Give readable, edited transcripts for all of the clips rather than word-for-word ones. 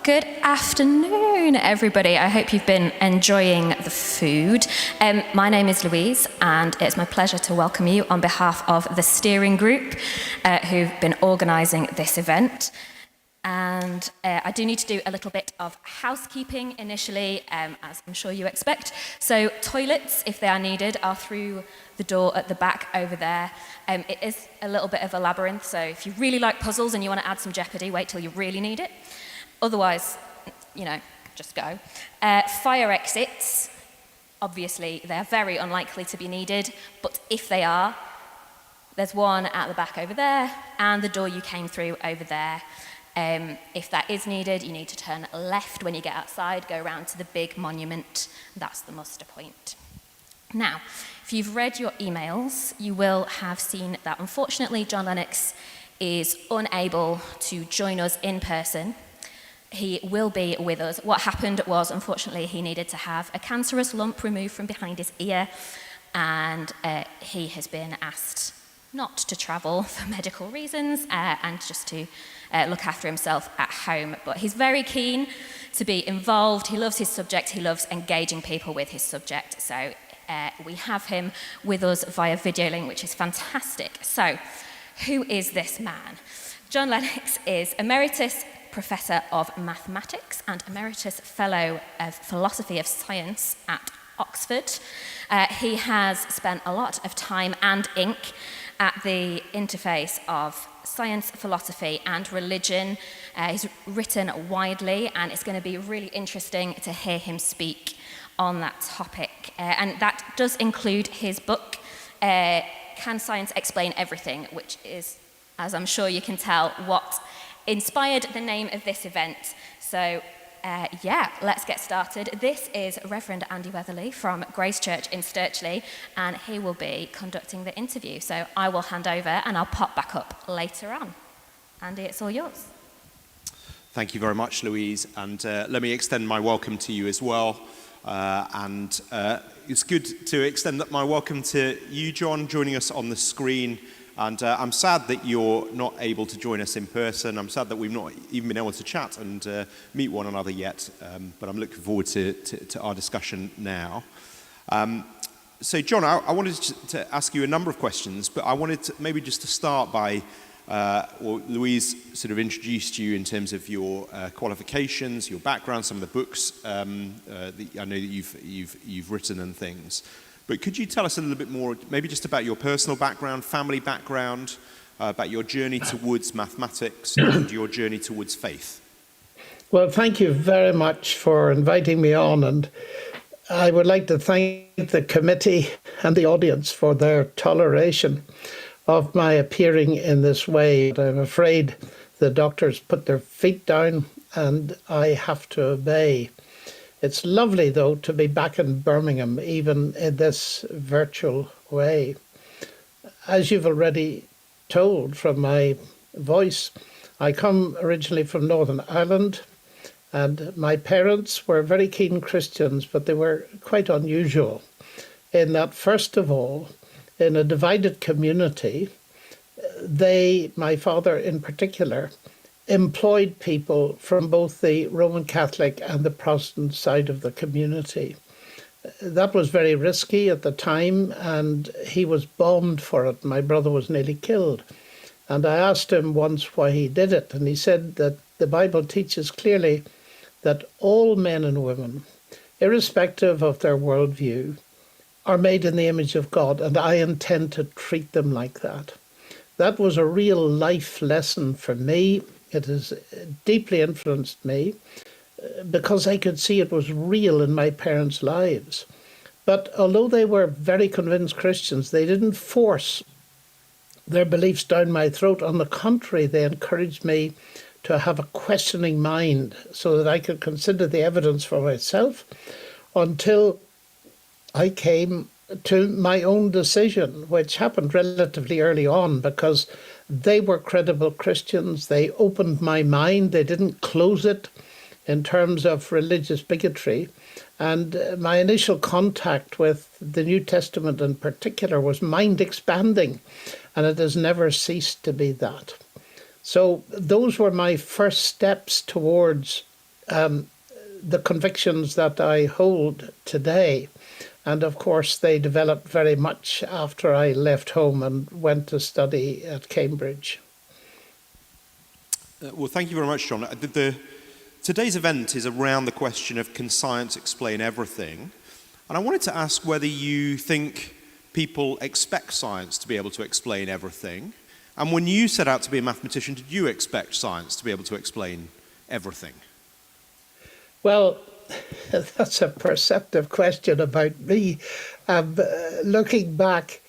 Good afternoon, everybody. I hope you've been enjoying the food. My name is Louise, and it's my pleasure to welcome you on behalf of the steering group who've been organising this event. And I do need to do a little bit of housekeeping initially, as I'm sure you expect. So toilets, if they are needed, are through the door at the back over there. It is a little bit of a labyrinth, so if you really like puzzles and you want to add some jeopardy, wait till you really need it. Otherwise, just go. Fire exits, obviously, they're very unlikely to be needed, but if they are, there's one at the back over there, and the door you came through over there. If that is needed, you need to turn left when you get outside, go around to the big monument. That's the muster point. Now, if you've read your emails, you will have seen that unfortunately John Lennox is unable to join us in person. He will be with us. What happened was, unfortunately, he needed to have a cancerous lump removed from behind his ear, and he has been asked not to travel for medical reasons and just to look after himself at home. But he's very keen to be involved. He loves his subject. He loves engaging people with his subject. So we have him with us via video link, which is fantastic. So who is this man? John Lennox is Emeritus Professor of Mathematics and Emeritus Fellow of Philosophy of Science at Oxford. He has spent a lot of time and ink at the interface of science, philosophy, and religion. He's written widely, and it's going to be really interesting to hear him speak on that topic. And that does include his book, Can Science Explain Everything?, which is, as I'm sure you can tell, what inspired the name of this event. So let's get started. This is Reverend Andy Weatherly from Grace Church in Sturchley, and he will be conducting the interview. So I will hand over and I'll pop back up later on. Andy, it's all yours. Thank you very much, Louise, and let me extend my welcome to you as well. And it's good to extend my welcome to you, John, joining us on the screen. And I'm sad that you're not able to join us in person. I'm sad that we've not even been able to chat and meet one another yet. But I'm looking forward to our discussion now. So, John, I wanted to ask you a number of questions, but I wanted to maybe just to start by, Louise sort of introduced you in terms of your qualifications, your background, some of the books that I know that you've written and things. But could you tell us a little bit more, maybe just about your personal background, family background, about your journey towards mathematics and your journey towards faith? Well, thank you very much for inviting me on, and I would like to thank the committee and the audience for their toleration of my appearing in this way. I'm afraid the doctors put their feet down and I have to obey. It's lovely, though, to be back in Birmingham, even in this virtual way. As you've already told from my voice, I come originally from Northern Ireland, and my parents were very keen Christians, but they were quite unusual in that, first of all, in a divided community, my father in particular, employed people from both the Roman Catholic and the Protestant side of the community. That was very risky at the time, and he was bombed for it. My brother was nearly killed. And I asked him once why he did it, and he said that the Bible teaches clearly that all men and women, irrespective of their worldview, are made in the image of God, and I intend to treat them like that. That was a real life lesson for me. It has deeply influenced me because I could see it was real in my parents' lives. But although they were very convinced Christians, they didn't force their beliefs down my throat. On the contrary, they encouraged me to have a questioning mind so that I could consider the evidence for myself until I came to my own decision, which happened relatively early on because they were credible Christians. They opened my mind. They didn't close it in terms of religious bigotry. And my initial contact with the New Testament in particular was mind expanding, and it has never ceased to be that. So those were my first steps towards the convictions that I hold today. And of course, they developed very much after I left home and went to study at Cambridge. Well, thank you very much, John. Today's event is around the question of, can science explain everything? And I wanted to ask whether you think people expect science to be able to explain everything. And when you set out to be a mathematician, did you expect science to be able to explain everything? Well, that's a perceptive question about me. Looking back,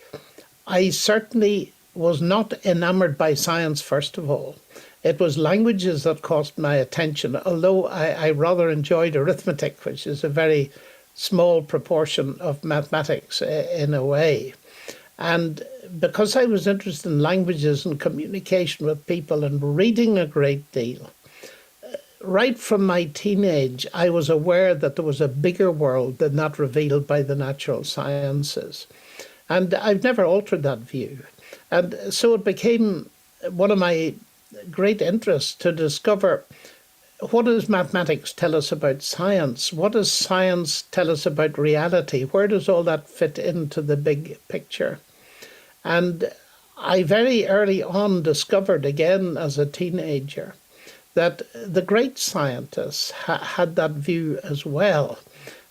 I certainly was not enamored by science, first of all. It was languages that caught my attention, although I rather enjoyed arithmetic, which is a very small proportion of mathematics in a way. And because I was interested in languages and communication with people and reading a great deal, right from my teenage, I was aware that there was a bigger world than that revealed by the natural sciences. And I've never altered that view. And so it became one of my great interests to discover, what does mathematics tell us about science? What does science tell us about reality? Where does all that fit into the big picture? And I very early on discovered, again as a teenager, that the great scientists had that view as well.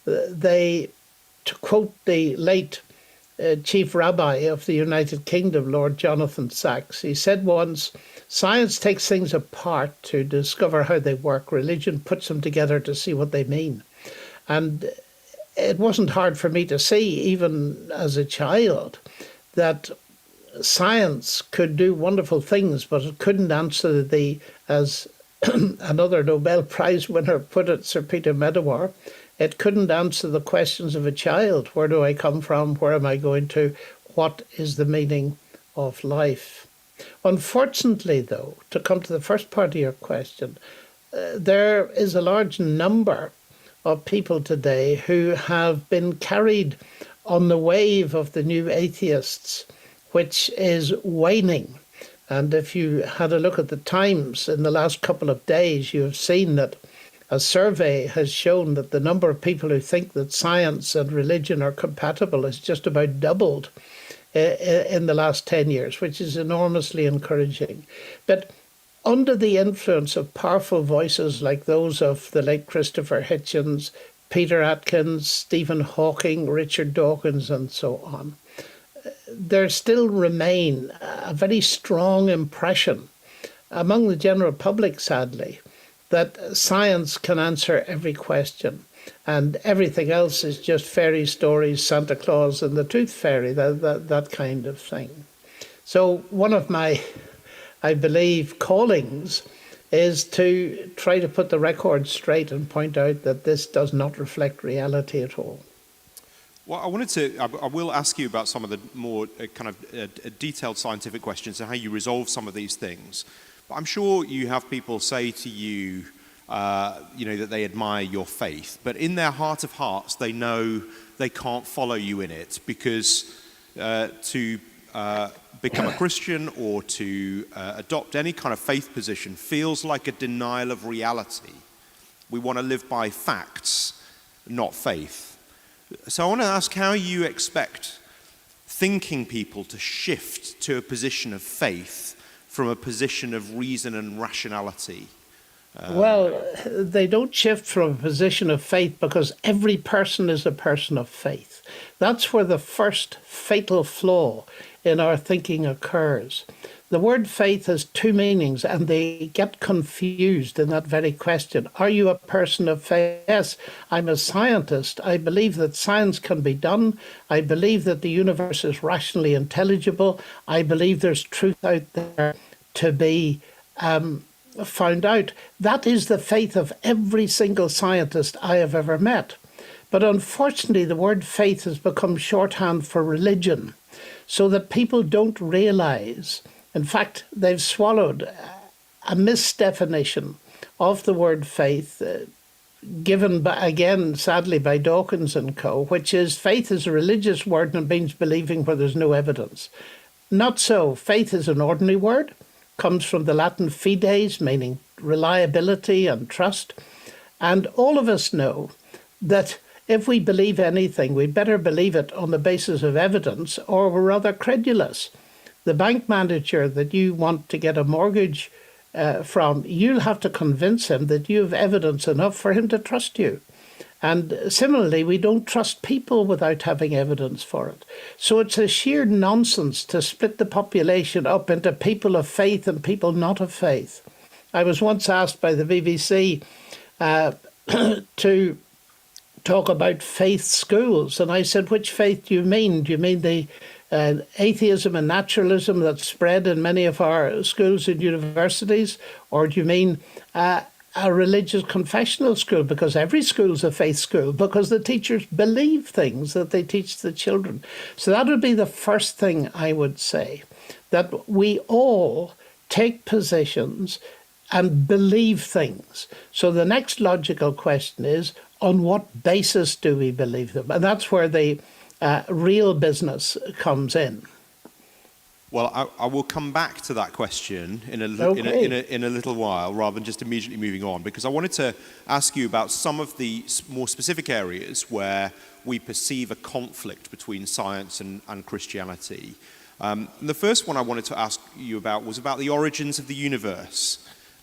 They, to quote the late Chief Rabbi of the United Kingdom, Lord Jonathan Sacks, he said once, science takes things apart to discover how they work. Religion puts them together to see what they mean. And it wasn't hard for me to see, even as a child, that science could do wonderful things, but it couldn't answer as another Nobel Prize winner put it, Sir Peter Medawar, it couldn't answer the questions of a child. Where do I come from? Where am I going to? What is the meaning of life? Unfortunately, though, to come to the first part of your question, there is a large number of people today who have been carried on the wave of the new atheists, which is waning. And if you had a look at the Times in the last couple of days, you have seen that a survey has shown that the number of people who think that science and religion are compatible has just about doubled in the last 10 years, which is enormously encouraging. But under the influence of powerful voices like those of the late Christopher Hitchens, Peter Atkins, Stephen Hawking, Richard Dawkins, and so on, there still remain a very strong impression among the general public, sadly, that science can answer every question and everything else is just fairy stories, Santa Claus and the Tooth Fairy, that kind of thing. So one of my, I believe, callings is to try to put the record straight and point out that this does not reflect reality at all. Well, I will ask you about some of the more kind of detailed scientific questions and how you resolve some of these things. But I'm sure you have people say to you, that they admire your faith, but in their heart of hearts, they know they can't follow you in it because to become a Christian or to adopt any kind of faith position feels like a denial of reality. We want to live by facts, not faith. So I want to ask how you expect thinking people to shift to a position of faith from a position of reason and rationality. Well, they don't shift from a position of faith because every person is a person of faith. That's where the first fatal flaw in our thinking occurs. The word faith has two meanings and they get confused in that very question. Are you a person of faith? Yes, I'm a scientist. I believe that science can be done. I believe that the universe is rationally intelligible. I believe there's truth out there to be found out. That is the faith of every single scientist I have ever met. But unfortunately, the word faith has become shorthand for religion, so that people don't realize, in fact, they've swallowed a misdefinition of the word faith, given, again, sadly, by Dawkins and co., which is faith is a religious word and it means believing where there's no evidence. Not so. Faith is an ordinary word, comes from the Latin fides, meaning reliability and trust. And all of us know that if we believe anything, we better believe it on the basis of evidence, or we're rather credulous. The bank manager that you want to get a mortgage from, you'll have to convince him that you have evidence enough for him to trust you. And similarly, we don't trust people without having evidence for it. So it's a sheer nonsense to split the population up into people of faith and people not of faith. I was once asked by the BBC to talk about faith schools, and I said, which faith do you mean? Do you mean the atheism and naturalism that's spread in many of our schools and universities? Or do you mean a religious confessional school? Because every school is a faith school, because the teachers believe things that they teach the children. So that would be the first thing I would say, that we all take positions and believe things. So the next logical question is, on what basis do we believe them? And that's where the real business comes in. Well, I will come back to that question in a little while, rather than just immediately moving on, because I wanted to ask you about some of the more specific areas where we perceive a conflict between science and Christianity. And the first one I wanted to ask you about was about the origins of the universe,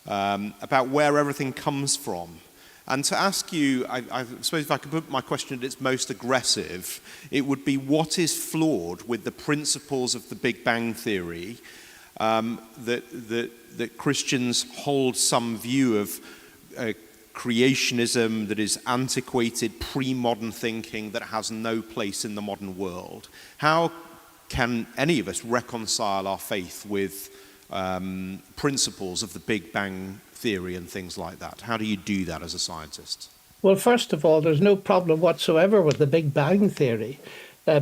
about where everything comes from. And to ask you, I suppose if I could put my question at its most aggressive, it would be, what is flawed with the principles of the Big Bang Theory that Christians hold some view of creationism that is antiquated, pre-modern thinking that has no place in the modern world? How can any of us reconcile our faith with principles of the Big Bang Theory and things like that? How do you do that as a scientist? Well, first of all, there's no problem whatsoever with the Big Bang Theory.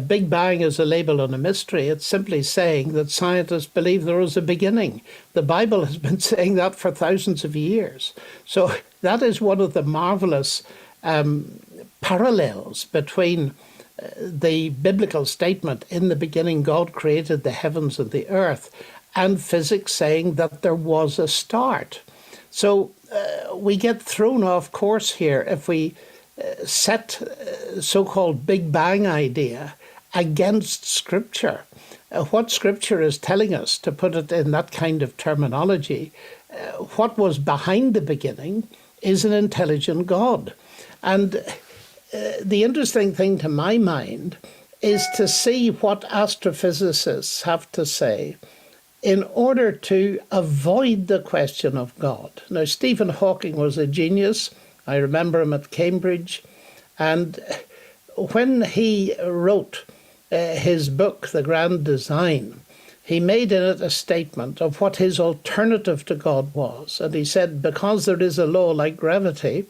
Big Bang is a label on a mystery. It's simply saying that scientists believe there was a beginning. The Bible has been saying that for thousands of years. So that is one of the marvelous parallels between the biblical statement, in the beginning God created the heavens and the earth, and physics saying that there was a start. So we get thrown off course here if we set so-called Big Bang idea against Scripture. What Scripture is telling us, to put it in that kind of terminology, what was behind the beginning is an intelligent God. And the interesting thing to my mind is to see what astrophysicists have to say in order to avoid the question of God. Now, Stephen Hawking was a genius. I remember him at Cambridge. And when he wrote his book, The Grand Design, he made in it a statement of what his alternative to God was. And he said, because there is a law like gravity,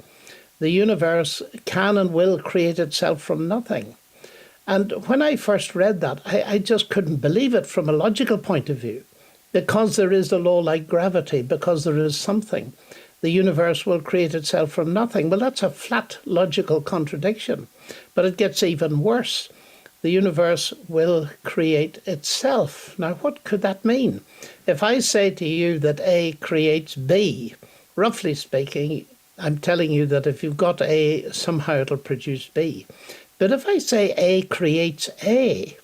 the universe can and will create itself from nothing. And when I first read that, I just couldn't believe it from a logical point of view. Because there is a law like gravity, because there is something, the universe will create itself from nothing. Well, that's a flat logical contradiction. But it gets even worse. The universe will create itself. Now, what could that mean? If I say to you that A creates B, roughly speaking, I'm telling you that if you've got A, somehow it'll produce B. But if I say A creates A,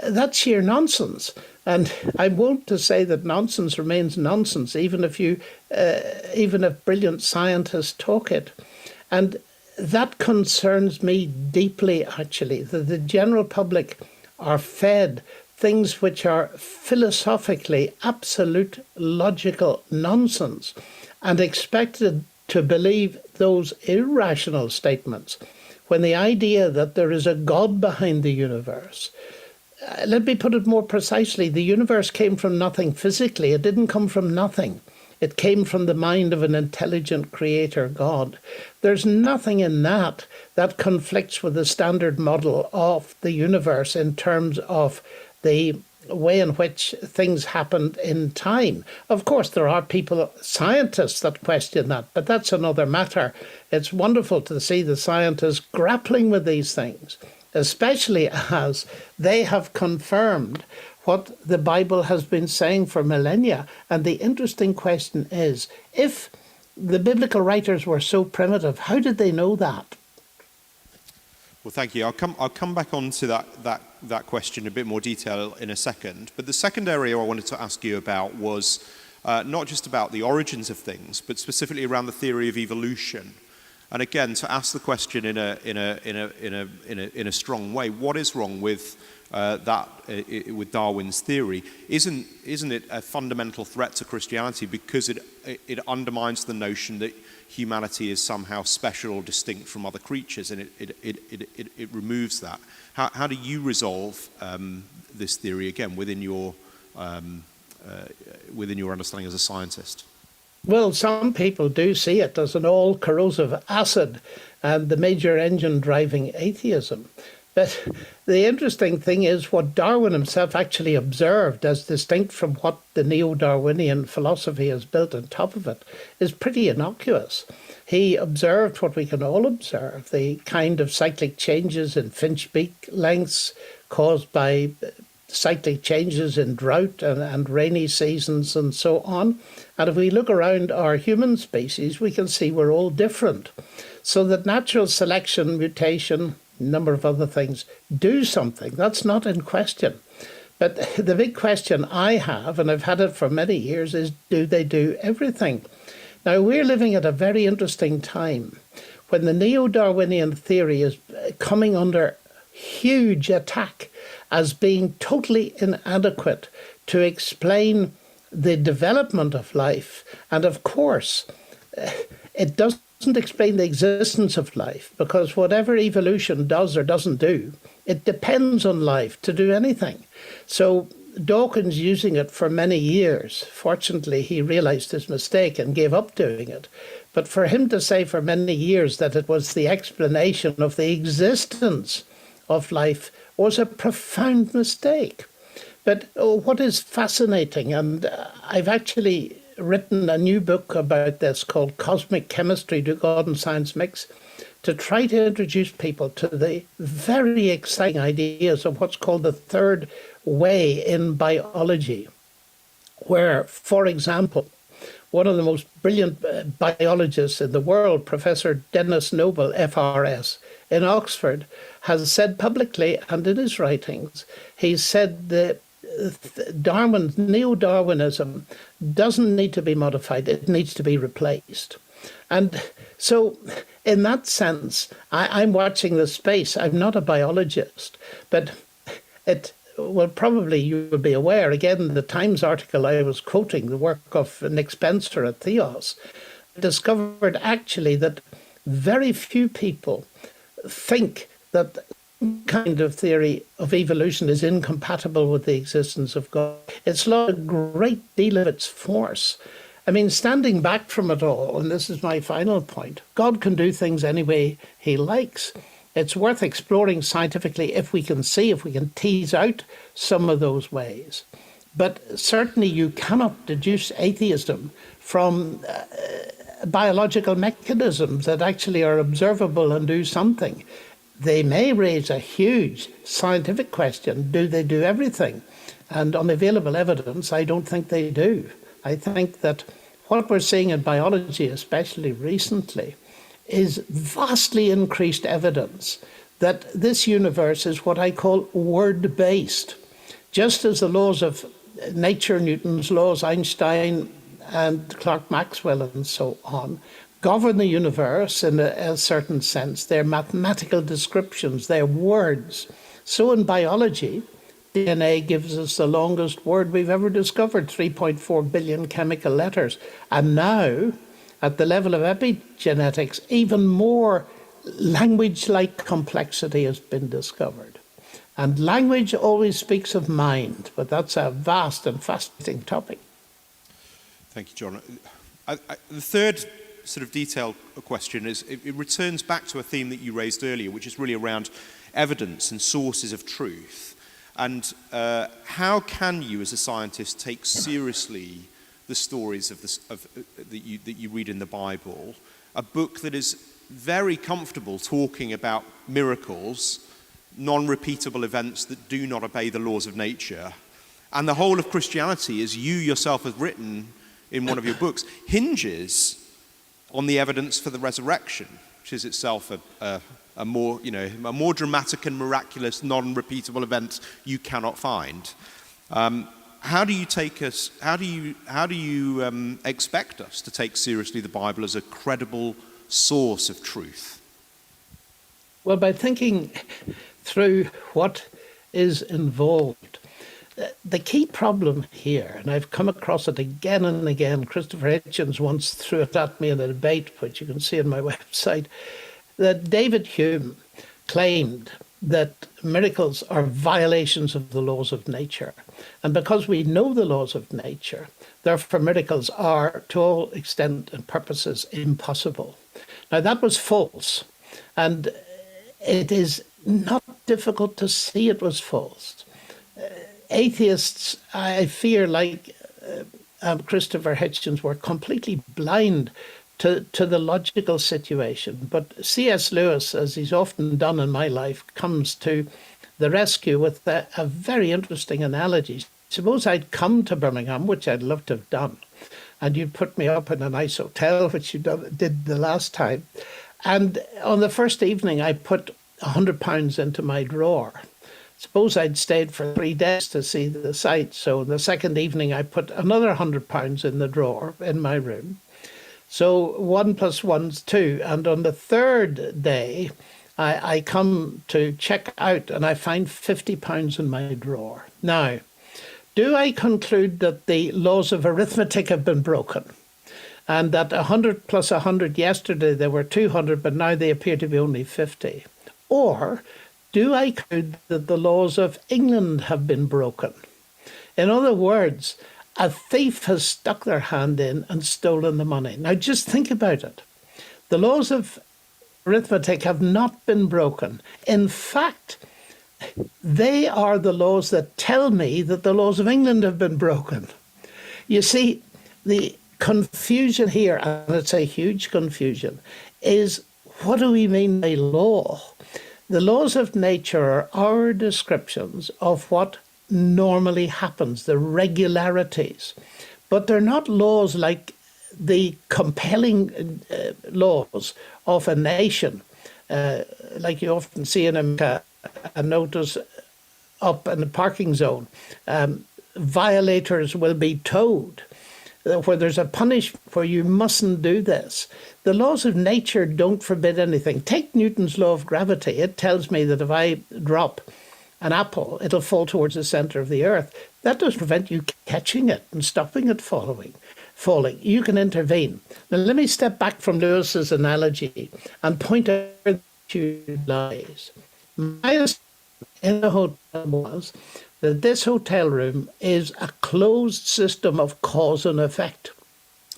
that's sheer nonsense. And I'm wont to say that nonsense remains nonsense, even if brilliant scientists talk it. And that concerns me deeply, actually, that the general public are fed things which are philosophically absolute logical nonsense and expected to believe those irrational statements, when the idea that there is a God behind the universe. Let me put it more precisely. The universe came from nothing physically. It didn't come from nothing. It came from the mind of an intelligent creator God. There's nothing in that that conflicts with the standard model of the universe in terms of the way in which things happened in time. Of course, there are people, scientists, that question that, but that's another matter. It's wonderful to see the scientists grappling with these things, especially as they have confirmed what the Bible has been saying for millennia. And the interesting question is, if the biblical writers were so primitive. How did they know that? Well, thank you. I'll come back on to that question in a bit more detail in a second. But the second area I wanted to ask you about was not just about the origins of things, but specifically around the theory of evolution. And again, to ask the question in a strong way, what is wrong with with Darwin's theory? Isn't it a fundamental threat to Christianity because it undermines the notion that humanity is somehow special or distinct from other creatures, and it removes that? How do you resolve this theory again within your understanding as a scientist? Well, some people do see it as an all-corrosive acid and the major engine driving atheism. But the interesting thing is what Darwin himself actually observed, as distinct from what the neo-Darwinian philosophy has built on top of it, is pretty innocuous. He observed what we can all observe, the kind of cyclic changes in finch beak lengths caused by cyclic changes in drought and rainy seasons and so on. And if we look around our human species, we can see we're all different. So that natural selection, mutation, a number of other things do something. That's not in question. But the big question I have, and I've had it for many years, is do they do everything? Now, we're living at a very interesting time when the neo-Darwinian theory is coming under huge attack as being totally inadequate to explain the development of life. And of course, it doesn't explain the existence of life, because whatever evolution does or doesn't do, it depends on life to do anything. So Dawkins using it for many years. Fortunately, he realized his mistake and gave up doing it. But for him to say for many years that it was the explanation of the existence of life was a profound mistake. But what is fascinating, and I've actually written a new book about this called Cosmic Chemistry, Do God and Science Mix, to try to introduce people to the very exciting ideas of what's called the third way in biology, where, for example, one of the most brilliant biologists in the world, Professor Dennis Noble, FRS, in Oxford, has said publicly and in his writings, he said that neo-Darwinism doesn't need to be modified, it needs to be replaced. And so in that sense, I'm watching the space. I'm not a biologist, but well, probably you will be aware, again, the Times article I was quoting, the work of Nick Spencer at Theos, discovered actually that very few people think that kind of theory of evolution is incompatible with the existence of God. It's lost a great deal of its force. I mean, standing back from it all, and this is my final point, God can do things any way he likes. It's worth exploring scientifically if we can tease out some of those ways. But certainly you cannot deduce atheism from biological mechanisms that actually are observable and do something. They may raise a huge scientific question. Do they do everything? And on available evidence, I don't think they do. I think that what we're seeing in biology, especially recently, is vastly increased evidence that this universe is what I call word-based. Just as the laws of nature, Newton's laws, Einstein and Clerk Maxwell and so on, govern the universe in a certain sense. They're mathematical descriptions, they're words. So in biology, DNA gives us the longest word we've ever discovered, 3.4 billion chemical letters. And now, at the level of epigenetics, even more language-like complexity has been discovered. And language always speaks of mind, but that's a vast and fascinating topic. Thank you, John. The third sort of detailed question is, it returns back to a theme that you raised earlier, which is really around evidence and sources of truth. And how can you, as a scientist, take seriously the stories that you read in the Bible, a book that is very comfortable talking about miracles, non-repeatable events that do not obey the laws of nature, and the whole of Christianity, as you yourself have written in one of your books, hinges on the evidence for the resurrection, which is itself a more dramatic and miraculous, non-repeatable event you cannot find. How do you take us? How do you expect us to take seriously the Bible as a credible source of truth? Well, by thinking through what is involved. The key problem here, and I've come across it again and again, Christopher Hitchens once threw it at me in a debate, which you can see on my website, that David Hume claimed that miracles are violations of the laws of nature. And because we know the laws of nature, therefore miracles are, to all extent and purposes, impossible. Now, that was false. And it is not difficult to see it was false. Atheists, I fear, like Christopher Hitchens, were completely blind to the logical situation. But C.S. Lewis, as he's often done in my life, comes to the rescue with a very interesting analogy. Suppose I'd come to Birmingham, which I'd love to have done, and you'd put me up in a nice hotel, which you did the last time. And on the first evening, I put £100 into my drawer. Suppose I'd stayed for 3 days to see the sights. So the second evening, I put another £100 in the drawer in my room. So 1 + 1's 2. And on the third day, I come to check out and I find £50 in my drawer. Now, do I conclude that the laws of arithmetic have been broken? And that 100 + 100 yesterday, there were 200, but now they appear to be only 50? Or do I conclude that the laws of England have been broken? In other words, a thief has stuck their hand in and stolen the money. Now just think about it. The laws of arithmetic have not been broken. In fact, they are the laws that tell me that the laws of England have been broken. You see, the confusion here, and it's a huge confusion, is what do we mean by law? The laws of nature are our descriptions of what normally happens, the regularities. But they're not laws like the compelling laws of a nation, like you often see in America, a notice up in the parking zone. Violators will be towed, where there's a punishment where you mustn't do this. The laws of nature don't forbid anything. Take Newton's law of gravity. It tells me that if I drop an apple, it'll fall towards the center of the earth. That doesn't prevent you catching it and stopping it falling. You can intervene. Now, let me step back from Lewis's analogy and point out where the issue lies. My in the hotel was that this hotel room is a closed system of cause and effect,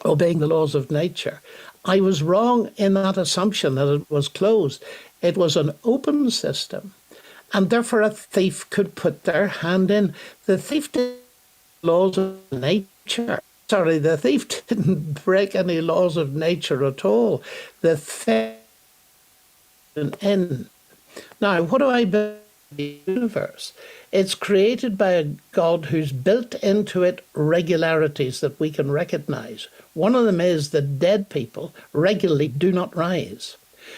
obeying the laws of nature. I was wrong in that assumption that it was closed. It was an open system, and therefore a thief could put their hand in. The thief did laws of nature. Sorry, the thief didn't break any laws of nature at all. The thief in. Now, what do I believe in the universe? It's created by a God who's built into it regularities that we can recognize. One of them is that dead people regularly do not rise.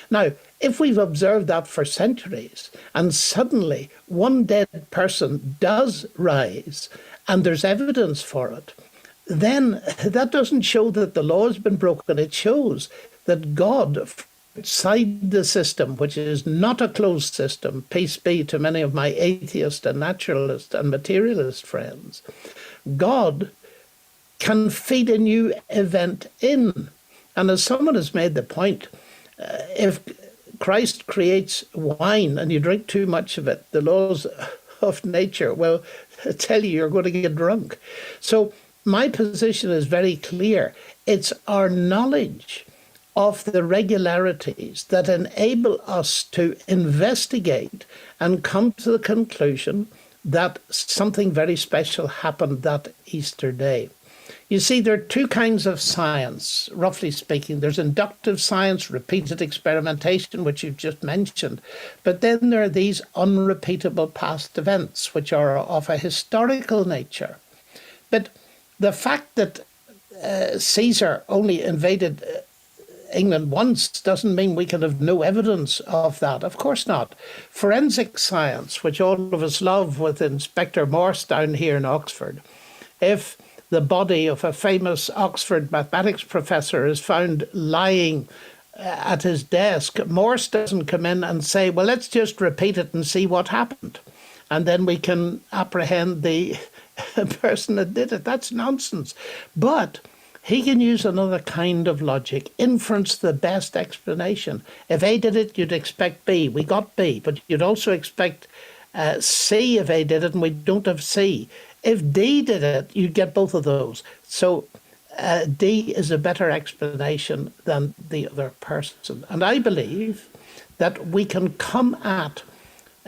Now, if we've observed that for centuries and suddenly one dead person does rise and there's evidence for it, then that doesn't show that the law has been broken. It shows that God, outside the system, which is not a closed system, peace be to many of my atheist and naturalist and materialist friends, God can feed a new event in. And as someone has made the point, if Christ creates wine and you drink too much of it, the laws of nature will tell you you're going to get drunk. So my position is very clear. It's our knowledge of the regularities that enable us to investigate and come to the conclusion that something very special happened that Easter day. You see, there are two kinds of science, roughly speaking. There's inductive science, repeated experimentation, which you've just mentioned. But then there are these unrepeatable past events, which are of a historical nature. But the fact that Caesar only invaded England once doesn't mean we can have no evidence of that. Of course not. Forensic science, which all of us love with Inspector Morse down here in Oxford, if the body of a famous Oxford mathematics professor is found lying at his desk, Morse doesn't come in and say, well, let's just repeat it and see what happened. And then we can apprehend the person that did it. That's nonsense. But he can use another kind of logic, inference the best explanation. If A did it, you'd expect B. We got B, but you'd also expect C if A did it, and we don't have C. If D did it, you'd get both of those. So D is a better explanation than the other person. And I believe that we can come at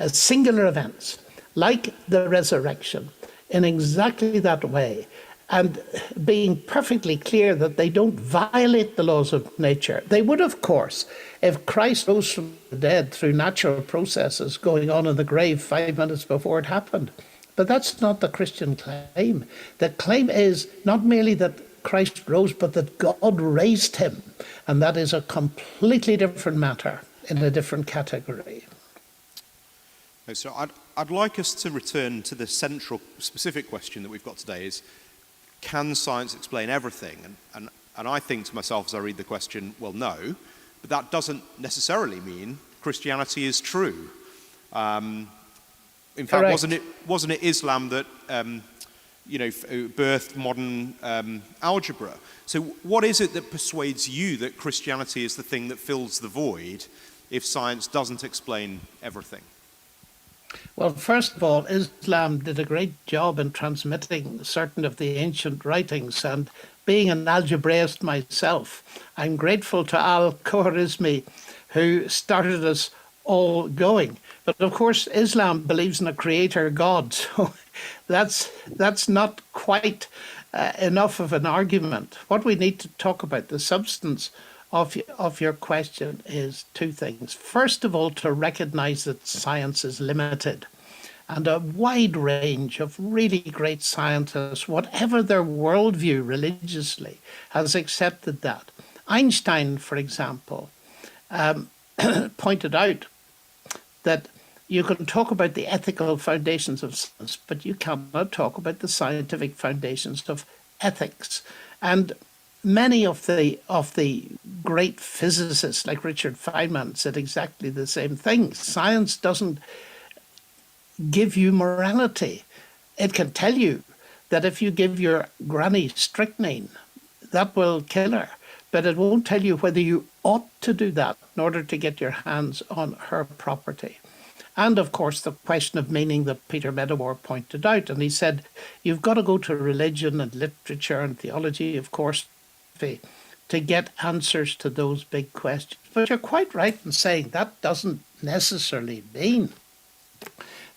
singular events like the resurrection in exactly that way, and being perfectly clear that they don't violate the laws of nature. They would, of course, if Christ rose from the dead through natural processes going on in the grave 5 minutes before it happened. But that's not the Christian claim. The claim is not merely that Christ rose, but that God raised him. And that is a completely different matter in a different category. So I'd like us to return to the central specific question that we've got today is, can science explain everything? And I think to myself as I read the question, well, no, but that doesn't necessarily mean Christianity is true. In fact, wasn't it Islam that birthed modern algebra? So what is it that persuades you that Christianity is the thing that fills the void if science doesn't explain everything? Well, first of all, Islam did a great job in transmitting certain of the ancient writings, and being an algebraist myself, I'm grateful to Al-Khwarizmi, who started us all going. But of course, Islam believes in a creator God, so that's not quite enough of an argument. What we need to talk about, the substance of your question, is two things. First of all, to recognize that science is limited, and a wide range of really great scientists, whatever their worldview religiously, has accepted that. Einstein, for example, pointed out that you can talk about the ethical foundations of science, but you cannot talk about the scientific foundations of ethics. And many of the great physicists, like Richard Feynman, said exactly the same thing. Science doesn't give you morality. It can tell you that if you give your granny strychnine, that will kill her. But it won't tell you whether you ought to do that in order to get your hands on her property. And of course, the question of meaning that Peter Medawar pointed out. And he said, you've got to go to religion and literature and theology, of course, to get answers to those big questions. But you're quite right in saying that doesn't necessarily mean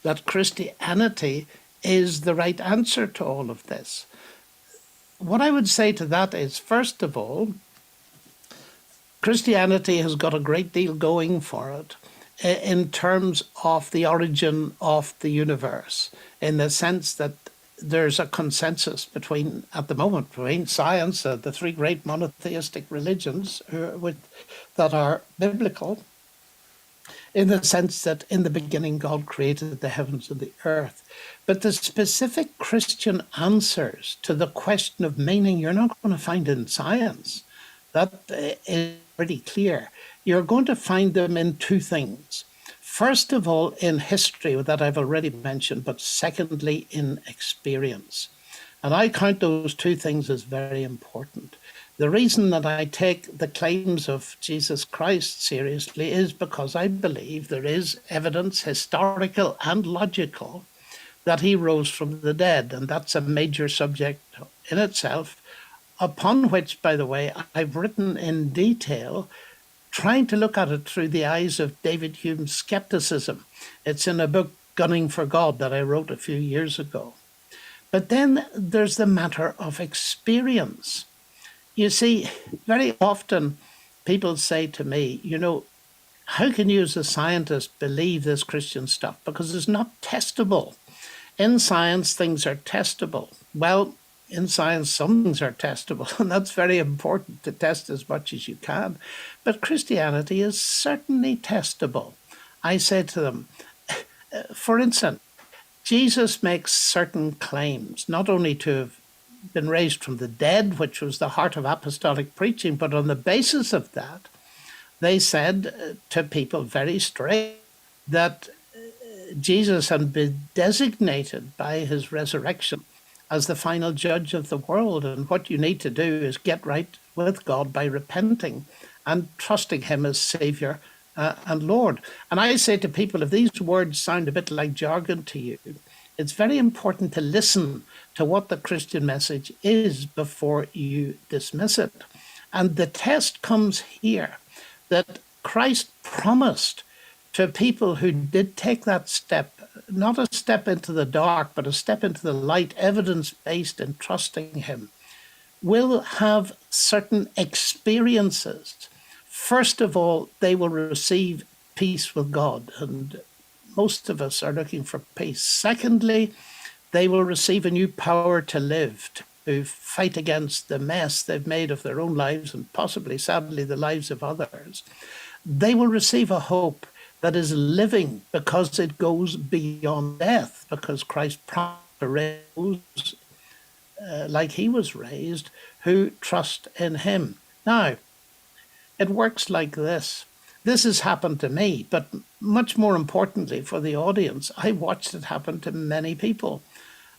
that Christianity is the right answer to all of this. What I would say to that is, first of all, Christianity has got a great deal going for it in terms of the origin of the universe, in the sense that there's a consensus at the moment, between science, the three great monotheistic religions that are biblical, in the sense that in the beginning God created the heavens and the earth. But the specific Christian answers to the question of meaning you're not going to find in science. That is pretty clear. You're going to find them in two things. First of all, in history, that I've already mentioned, but secondly, in experience. And I count those two things as very important. The reason that I take the claims of Jesus Christ seriously is because I believe there is evidence, historical and logical, that he rose from the dead. And that's a major subject in itself, upon which, by the way, I've written in detail, trying to look at it through the eyes of David Hume's skepticism. It's in a book, Gunning for God, that I wrote a few years ago. But then there's the matter of experience. You see, very often people say to me, how can you as a scientist believe this Christian stuff? Because it's not testable. In science, things are testable. Well, in science, some things are testable, and that's very important to test as much as you can. But Christianity is certainly testable. I say to them, for instance, Jesus makes certain claims, not only to have been raised from the dead, which was the heart of apostolic preaching, but on the basis of that, they said to people very straight that Jesus had been designated by his resurrection as the final judge of the world. And what you need to do is get right with God by repenting and trusting him as Savior and Lord. And I say to people, if these words sound a bit like jargon to you, it's very important to listen to what the Christian message is before you dismiss it. And the test comes here that Christ promised to people who did take that step, not a step into the dark, but a step into the light, evidence-based in trusting him, will have certain experiences. First of all, they will receive peace with God, and most of us are looking for peace. Secondly, they will receive a new power to live, to fight against the mess they've made of their own lives and possibly, sadly, the lives of others. They will receive a hope that is living because it goes beyond death, because Christ promised to raise like he was raised, who trust in him. Now, it works like this. This has happened to me, but much more importantly for the audience, I watched it happen to many people.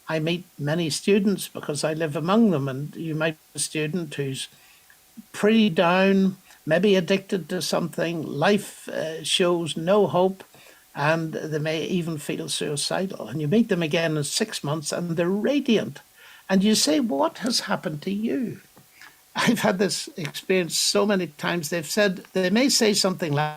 I meet many students because I live among them, and you might be a student who's pretty down, maybe addicted to something, life shows no hope, and they may even feel suicidal. And you meet them again in 6 months and they're radiant. And you say, what has happened to you? I've had this experience so many times. They've said, they may say something like,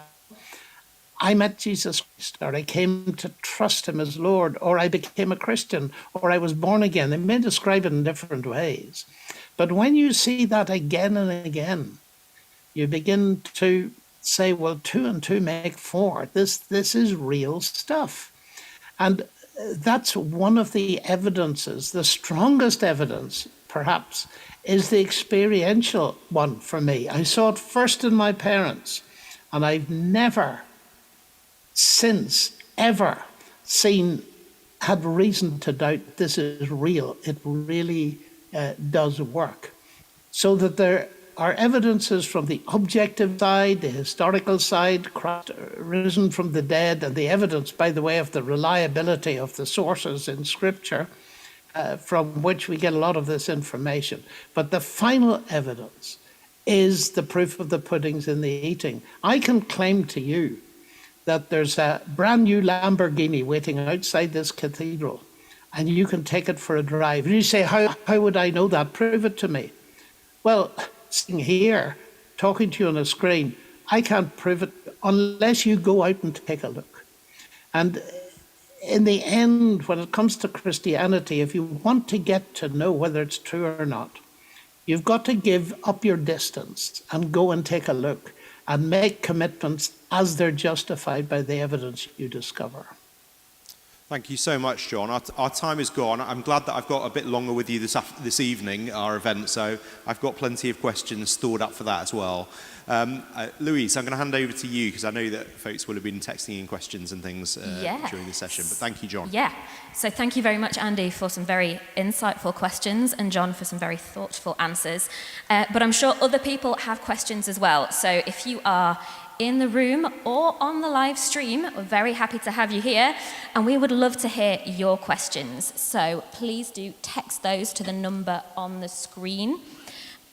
I met Jesus Christ, or I came to trust him as Lord, or I became a Christian, or I was born again. They may describe it in different ways. But when you see that again and again, you begin to say, well, 2 and 2 make 4. This is real stuff. And that's one of the evidences. The strongest evidence, perhaps, is the experiential one for me. I saw it first in my parents, and I've never since ever had reason to doubt this is real. It really does work. So that there are evidences from the objective side, the historical side, Christ risen from the dead, and the evidence, by the way, of the reliability of the sources in Scripture from which we get a lot of this information. But the final evidence is the proof of the pudding's in the eating. I can claim to you that there's a brand new Lamborghini waiting outside this cathedral, and you can take it for a drive. And you say, how would I know that? Prove it to me. Well, sitting here, talking to you on a screen, I can't prove it unless you go out and take a look. And in the end, when it comes to Christianity, if you want to get to know whether it's true or not, you've got to give up your distance and go and take a look and make commitments as they're justified by the evidence you discover. Thank you so much, John. Our time is gone. I'm glad that I've got a bit longer with you this evening, our event, so I've got plenty of questions stored up for that as well. Louise, I'm going to hand over to you because I know that folks will have been texting in questions and things during the session, but thank you, John. Yeah, so thank you very much, Andy, for some very insightful questions, and John for some very thoughtful answers. But I'm sure other people have questions as well, so if you are in the room or on the live stream, we're very happy to have you here, and we would love to hear your questions. So please do text those to the number on the screen.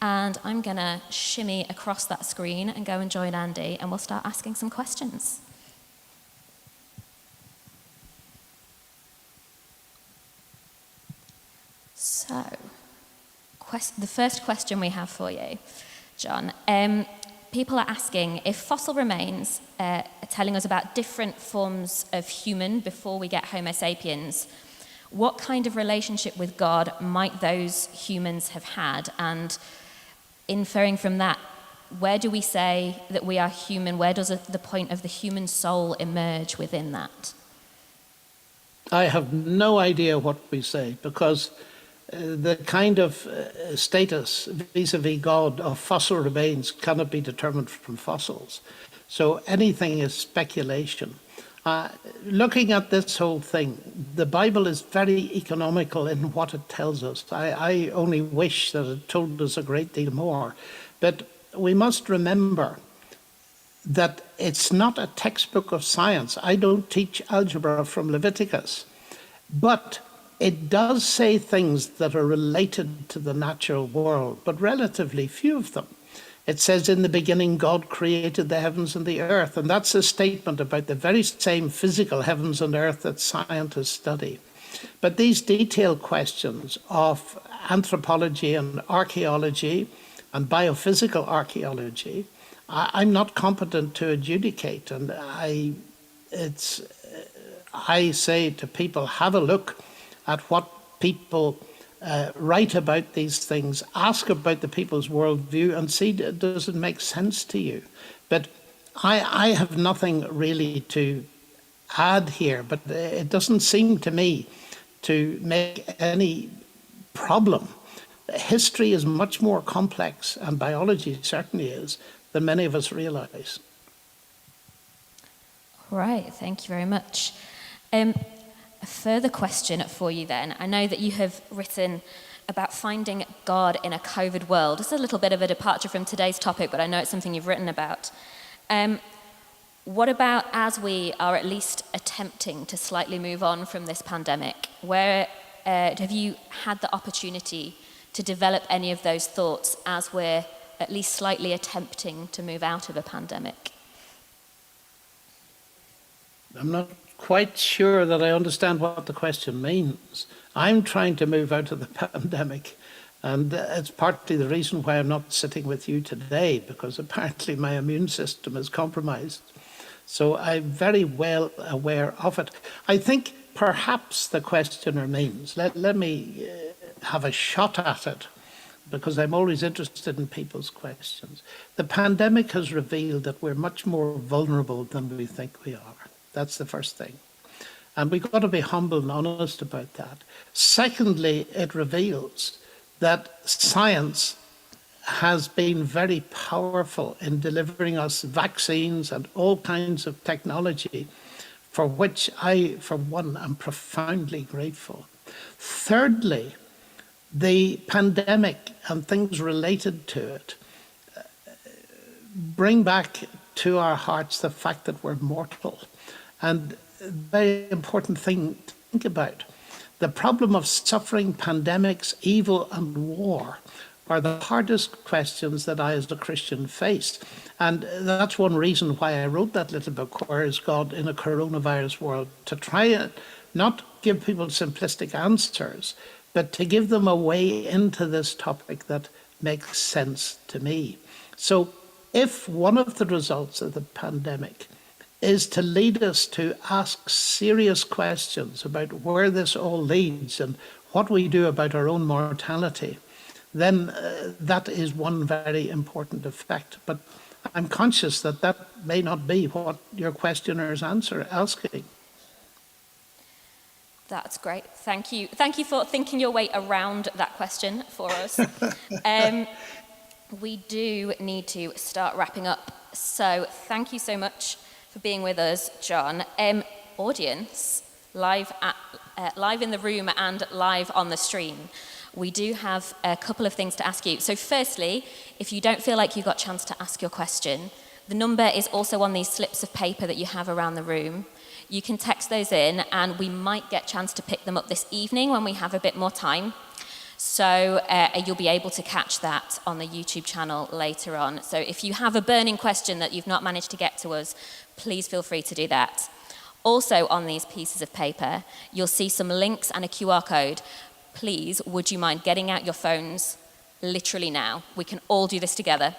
And I'm going to shimmy across that screen and go and join Andy, and we'll start asking some questions. So, the first question we have for you, John. People are asking if fossil remains are telling us about different forms of human before we get Homo sapiens, what kind of relationship with God might those humans have had? And inferring from that, where do we say that we are human? Where does the point of the human soul emerge within that? I have no idea what we say, because the kind of status vis-a-vis God of fossil remains cannot be determined from fossils. So anything is speculation. Looking at this whole thing, the Bible is very economical in what it tells us. I only wish that it told us a great deal more. But we must remember that it's not a textbook of science. I don't teach algebra from Leviticus. But it does say things that are related to the natural world, but relatively few of them. It says, in the beginning, God created the heavens and the earth. And that's a statement about the very same physical heavens and earth that scientists study. But these detailed questions of anthropology and archaeology and biophysical archaeology, I'm not competent to adjudicate. And I say to people, have a look at what people write about these things, ask about the people's worldview and see, does it make sense to you? But I have nothing really to add here, but it doesn't seem to me to make any problem. History is much more complex, and biology certainly is, than many of us realize. Right, thank you very much. A further question for you then. I know that you have written about finding God in a COVID world. It's a little bit of a departure from today's topic, but I know it's something you've written about. What about as we are at least attempting to slightly move on from this pandemic? Where have you had the opportunity to develop any of those thoughts as we're at least slightly attempting to move out of a pandemic? I'm not quite sure that I understand what the question means. I'm trying to move out of the pandemic, and it's partly the reason why I'm not sitting with you today, because apparently my immune system is compromised. So I'm very well aware of it. I think perhaps the questioner means, let me have a shot at it, because I'm always interested in people's questions. The pandemic has revealed that we're much more vulnerable than we think we are. That's the first thing. And we've got to be humble and honest about that. Secondly, it reveals that science has been very powerful in delivering us vaccines and all kinds of technology, for which I, for one, am profoundly grateful. Thirdly, the pandemic and things related to it bring back to our hearts the fact that we're mortal. And a very important thing to think about. The problem of suffering, pandemics, evil, and war are the hardest questions that I as a Christian face. And that's one reason why I wrote that little book, Where is God in a Coronavirus World? To try and not give people simplistic answers, but to give them a way into this topic that makes sense to me. So if one of the results of the pandemic is to lead us to ask serious questions about where this all leads and what we do about our own mortality, then that is one very important effect. But I'm conscious that that may not be what your questioner is asking. That's great. Thank you. Thank you for thinking your way around that question for us. We do need to start wrapping up. So thank you so much for being with us, John. Audience, live in the room and live on the stream, we do have a couple of things to ask you. So firstly, if you don't feel like you've got a chance to ask your question, the number is also on these slips of paper that you have around the room. You can text those in and we might get a chance to pick them up this evening when we have a bit more time. So you'll be able to catch that on the YouTube channel later on. So if you have a burning question that you've not managed to get to us, please feel free to do that. Also on these pieces of paper, you'll see some links and a QR code. Please, would you mind getting out your phones literally now? We can all do this together.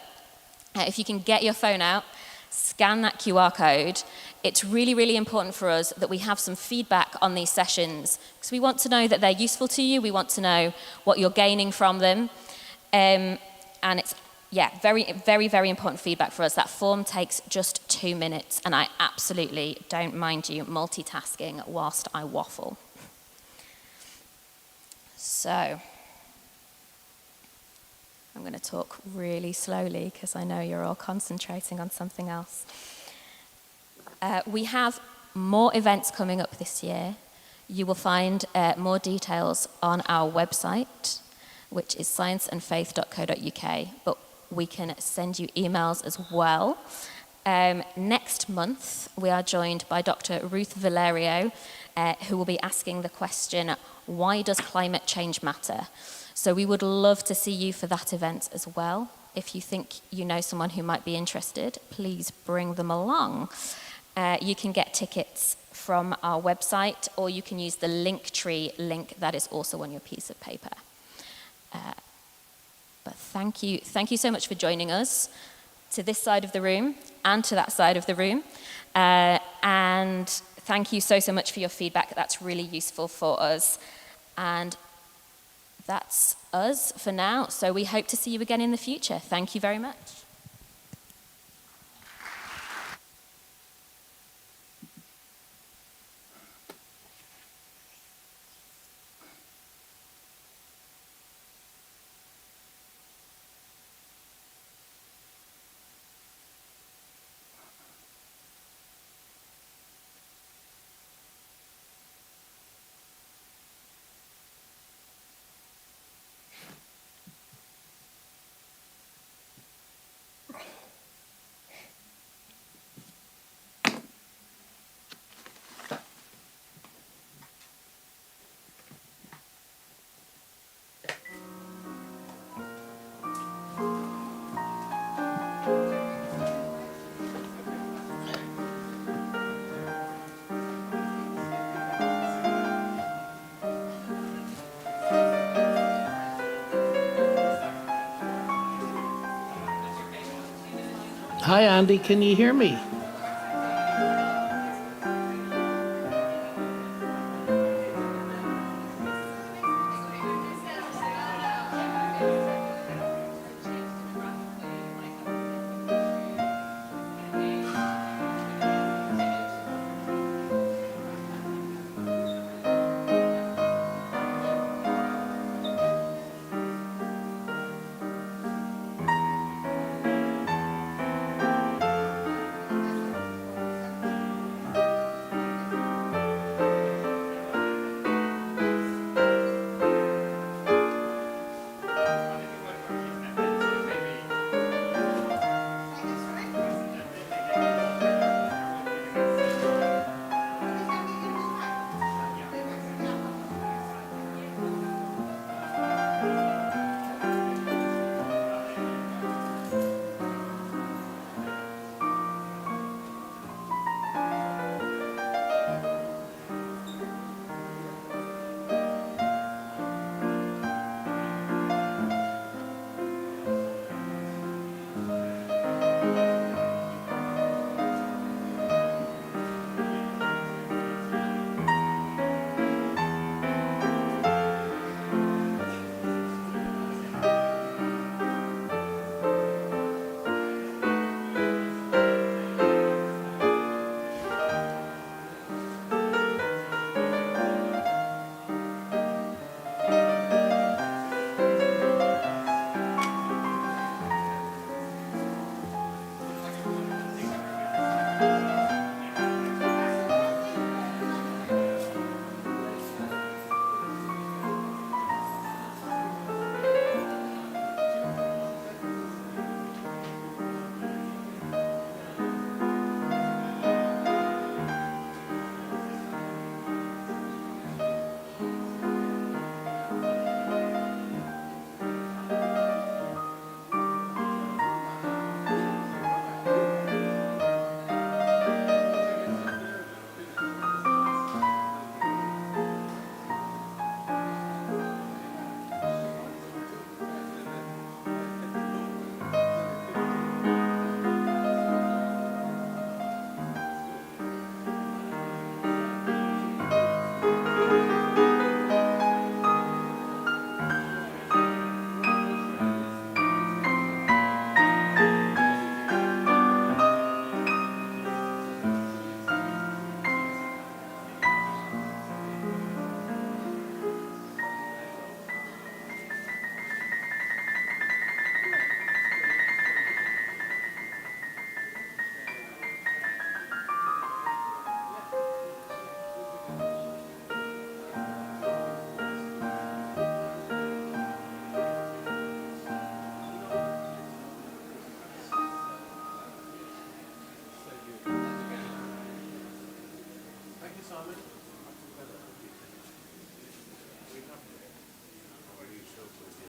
If you can get your phone out, scan that QR code. It's really, really important for us that we have some feedback on these sessions because we want to know that they're useful to you. We want to know what you're gaining from them. And it's, very, very, very important feedback for us. That form takes just 2 minutes, and I absolutely don't mind you multitasking whilst I waffle. So, I'm going to talk really slowly because I know you're all concentrating on something else. We have more events coming up this year. You will find more details on our website, which is scienceandfaith.co.uk, but we can send you emails as well. Next month, we are joined by Dr. Ruth Valerio, who will be asking the question, why does climate change matter? So we would love to see you for that event as well. If you think you know someone who might be interested, please bring them along. You can get tickets from our website, or you can use the Linktree link that is also on your piece of paper. But thank you so much for joining us to this side of the room and to that side of the room. And thank you so much for your feedback. That's really useful for us. And that's us for now. So we hope to see you again in the future. Thank you very much. Hi, Andy, can you hear me?